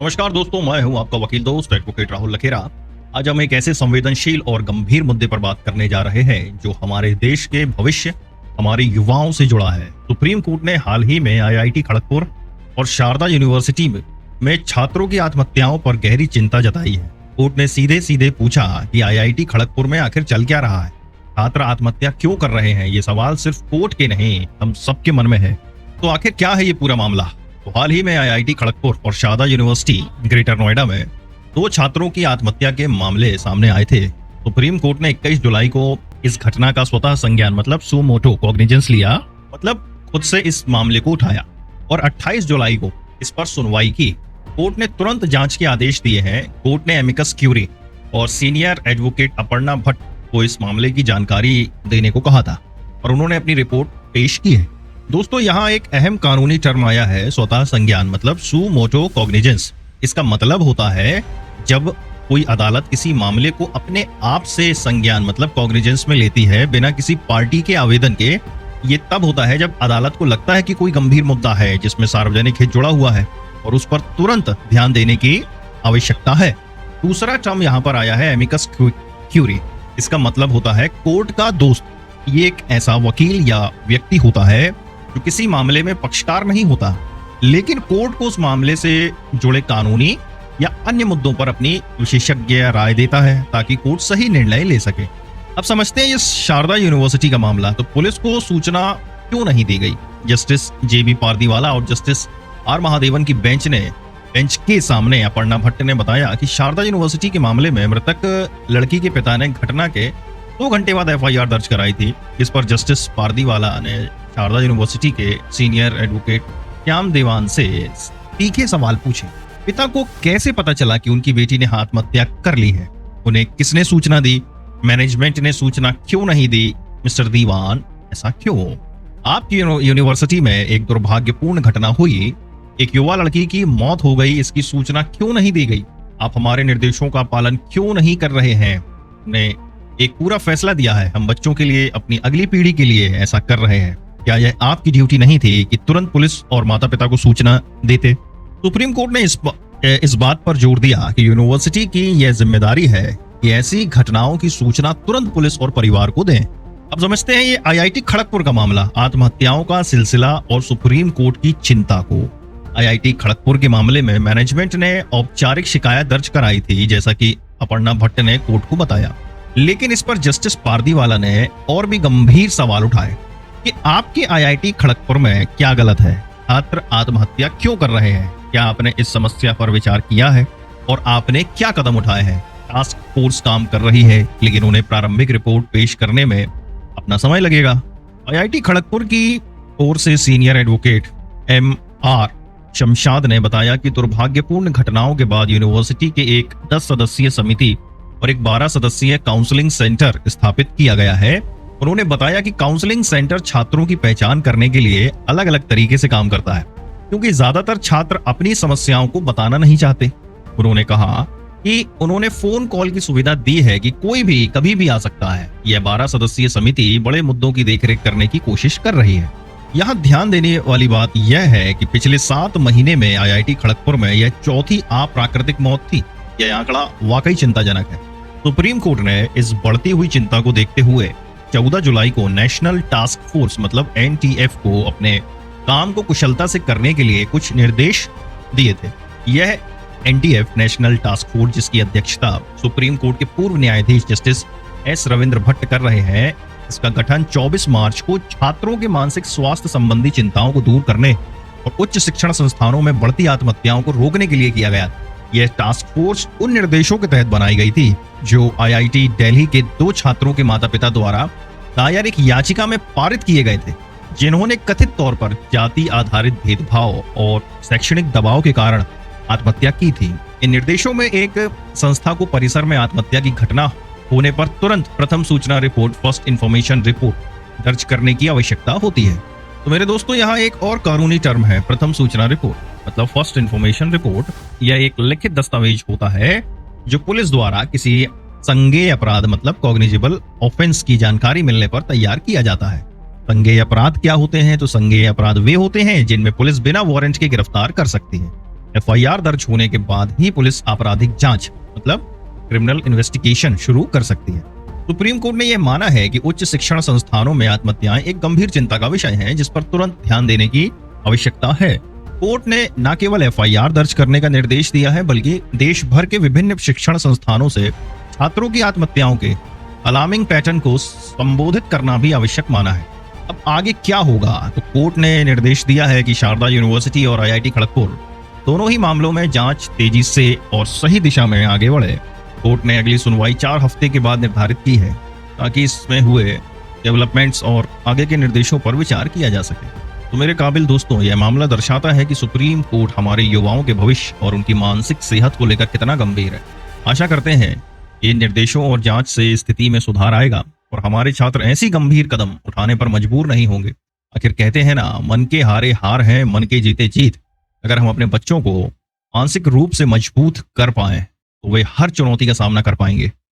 नमस्कार दोस्तों, मैं हूं आपका वकील दोस्त एडवोकेट राहुल लखेरा। आज हम एक ऐसे संवेदनशील और गंभीर मुद्दे पर बात करने जा रहे हैं जो हमारे देश के भविष्य, हमारे युवाओं से जुड़ा है। सुप्रीम कोर्ट ने हाल ही में आईआईटी खड़गपुर और शारदा यूनिवर्सिटी में छात्रों की आत्महत्याओं पर गहरी चिंता जताई है। कोर्ट ने सीधे सीधे पूछा कि आईआईटी खड़गपुर में आखिर चल क्या रहा है, छात्र आत्महत्या क्यों कर रहे हैं। ये सवाल सिर्फ कोर्ट के नहीं, हम सबके मन में है। तो आखिर क्या है ये पूरा मामला। तो हाल ही में आईआईटी खड़गपुर और शारदा यूनिवर्सिटी ग्रेटर नोएडा में 2 छात्रों की आत्महत्या के मामले सामने आए थे। सुप्रीम कोर्ट ने 21 जुलाई को इस घटना का स्वतः संज्ञान मतलब सू मोटो कॉग्निजेंस लिया, मतलब खुद से इस मामले को उठाया और 28 जुलाई को इस पर सुनवाई की। कोर्ट ने तुरंत जांच के आदेश दिए हैं। कोर्ट ने एमिकस क्यूरी और सीनियर एडवोकेट अपर्णा भट्ट को इस मामले की जानकारी देने को कहा था और उन्होंने अपनी रिपोर्ट पेश की है। दोस्तों, यहाँ एक अहम कानूनी टर्म आया है, स्वतः संज्ञान मतलब सू मोटो कॉग्निजेंस। इसका मतलब होता है जब कोई अदालत किसी मामले को अपने आप से संज्ञान मतलब कॉग्निजेंस में लेती है बिना किसी पार्टी के आवेदन के। ये तब होता है जब अदालत को लगता है कि कोई गंभीर मुद्दा है जिसमें सार्वजनिक हित जुड़ा हुआ है और उस पर तुरंत ध्यान देने की आवश्यकता है। दूसरा टर्म यहाँ पर आया है एमिकस क्यूरी। इसका मतलब होता है कोर्ट का दोस्त। ये एक ऐसा वकील या व्यक्ति होता है जो किसी मामले में पक्षकार नहीं होता, लेकिन कोर्ट को उस मामले से जुड़े कानूनी या अन्य मुद्दों पर अपनी विशेषज्ञ राय देता है ताकि कोर्ट सही निर्णय ले सके। अब समझते हैं ये शारदा यूनिवर्सिटी का मामला। तो पुलिस को सूचना क्यों नहीं दी गई। जस्टिस जेबी पारदीवाला और जस्टिस आर महादेवन की बेंच के सामने अपर्णा भट्ट ने बताया कि शारदा यूनिवर्सिटी के मामले में मृतक लड़की के पिता ने घटना के 2 घंटे बाद एफआईआर दर्ज कराई थी। इस पर जस्टिस पारदीवाला ने शारदा यूनिवर्सिटी के सीनियर एडवोकेट श्याम देवान से तीखे सवाल पूछे। पिता को कैसे पता चला कि उनकी बेटी ने आत्महत्या कर ली है? उन्हें किसने सूचना दी? मैनेजमेंट ने सूचना क्यों नहीं दी? मिस्टर दीवान, ऐसा क्यों? आपकी यूनिवर्सिटी में एक दुर्भाग्यपूर्ण घटना हुई, एक युवा लड़की की मौत हो गई, इसकी सूचना क्यों नहीं दी गई? आप हमारे निर्देशों का पालन क्यों नहीं कर रहे हैं? ने एक पूरा फैसला दिया है, हम बच्चों के लिए, अपनी अगली पीढ़ी के लिए ऐसा कर रहे हैं। क्या यह आपकी ड्यूटी नहीं थी कि तुरंत पुलिस और माता पिता को सूचना देते? सुप्रीम कोर्ट ने इस बात पर जोर दिया कि यूनिवर्सिटी की यह जिम्मेदारी है कि ऐसी घटनाओं की सूचना तुरंत पुलिस और परिवार को दें। अब समझते हैं ये आईआईटी खड़गपुर का मामला, आत्महत्याओं का सिलसिला और सुप्रीम कोर्ट की चिंता को। आईआईटी खड़गपुर के मामले में मैनेजमेंट ने औपचारिक शिकायत दर्ज कराई थी, जैसा कि अपर्णा भट्ट ने कोर्ट को बताया, लेकिन इस पर जस्टिस पारदीवाला ने और भी गंभीर सवाल उठाए कि आपके आईआईटी खड़गपुर में क्या गलत है? छात्र आत्महत्या क्यों कर रहे हैं? क्या आपने इस समस्या पर विचार किया है और आपने क्या कदम उठाए हैं? टास्क फोर्स काम कर रही है, लेकिन उन्हें प्रारंभिक रिपोर्ट पेश करने में अपना समय लगेगा। आईआईटी खड़गपुर की ओर से सीनियर एडवोकेट एम.आर. शमशाद ने बताया कि दुर्भाग्यपूर्ण घटनाओं के बाद यूनिवर्सिटी के एक 10 सदस्यीय समिति और एक 12 सदस्यीय काउंसलिंग सेंटर स्थापित किया गया है। उन्होंने बताया कि काउंसलिंग सेंटर छात्रों की पहचान करने के लिए अलग अलग तरीके से काम करता है, क्योंकि ज्यादातर छात्र अपनी समस्याओं को बताना नहीं चाहते। उन्होंने कहा कि उन्होंने फोन कॉल की सुविधा दी है कि कोई भी कभी भी आ सकता है। यह 12 सदस्यीय समिति बड़े मुद्दों की देखरेख करने की कोशिश कर रही है। यहाँ ध्यान देने वाली बात यह है कि पिछले 7 महीने में आईआईटी खड़गपुर में यह 4थी अप्राकृतिक मौत थी। यह आंकड़ा वाकई चिंताजनक है। सुप्रीम कोर्ट ने इस बढ़ती हुई चिंता को देखते हुए 14 जुलाई को नेशनल टास्क फोर्स मतलब एनटीएफ को अपने काम को कुशलता से करने के लिए कुछ निर्देश दिए थे। यह एनटीएफ नेशनल टास्क फोर्स, जिसकी अध्यक्षता सुप्रीम कोर्ट के पूर्व न्यायाधीश जस्टिस एस रविंद्र भट्ट कर रहे हैं, इसका गठन 24 मार्च को छात्रों के मानसिक स्वास्थ्य संबंधी चिंताओं को दूर करने और उच्च शिक्षण संस्थानों में बढ़ती आत्महत्याओं को रोकने के लिए किया गया। यह टास्क फोर्स उन निर्देशों के तहत बनाई गई थी जो आईआईटी दिल्ली के 2 छात्रों के माता पिता द्वारा दायर एक याचिका में पारित किए गए थे, जिन्होंने कथित तौर पर जाति आधारित भेदभाव और शैक्षणिक दबाव के कारण आत्महत्या की थी। इन निर्देशों में एक संस्था को परिसर में आत्महत्या की घटना होने पर तुरंत प्रथम सूचना रिपोर्ट फर्स्ट इंफॉर्मेशन रिपोर्ट दर्ज करने की आवश्यकता होती है। तो मेरे दोस्तों, यहाँ एक और कानूनी टर्म है प्रथम सूचना रिपोर्ट मतलब फर्स्ट इंफॉर्मेशन रिपोर्ट। यह एक लिखित दस्तावेज होता है जो पुलिस द्वारा किसी संज्ञेय अपराध मतलब कॉग्निजेबल ऑफेंस की जानकारी मिलने पर तैयार किया जाता है। संज्ञेय अपराध क्या होते हैं? तो संज्ञेय अपराध वे होते हैं जिनमें पुलिस बिना वारंट के गिरफ्तार कर सकती है। एफआईआर दर्ज होने के बाद ही पुलिस आपराधिक जांच मतलब क्रिमिनल इन्वेस्टिगेशन शुरू कर सकती है। सुप्रीम कोर्ट ने यह माना है कि उच्च शिक्षण संस्थानों में आत्महत्याएं एक गंभीर चिंता का विषय है जिस पर तुरंत ध्यान देने की आवश्यकता है। कोर्ट ने न केवल एफआईआर दर्ज करने का निर्देश दिया है बल्कि देश भर के विभिन्न शिक्षण संस्थानों से छात्रों की आत्महत्याओं के अलार्मिंग पैटर्न को संबोधित करना भी आवश्यक माना है। अब आगे क्या होगा, तो कोर्ट ने निर्देश दिया है कि शारदा यूनिवर्सिटी और आईआईटी खड़गपुर दोनों ही मामलों में जांच तेजी से और सही दिशा में आगे बढ़े। कोर्ट ने अगली सुनवाई 4 हफ्ते के बाद निर्धारित की है ताकि इसमें हुए डेवलपमेंट्स और आगे के निर्देशों पर विचार किया जा सके। तो मेरे काबिल दोस्तों, यह मामला दर्शाता है कि सुप्रीम कोर्ट हमारे युवाओं के भविष्य और उनकी मानसिक सेहत को लेकर कितना गंभीर है। आशा करते हैं इन निर्देशों और जांच से स्थिति में सुधार आएगा और हमारे छात्र ऐसी गंभीर कदम उठाने पर मजबूर नहीं होंगे। आखिर कहते हैं ना, मन के हारे हार है, मन के जीते जीत। अगर हम अपने बच्चों को मानसिक रूप से मजबूत कर पाए तो वे हर चुनौती का सामना कर पाएंगे।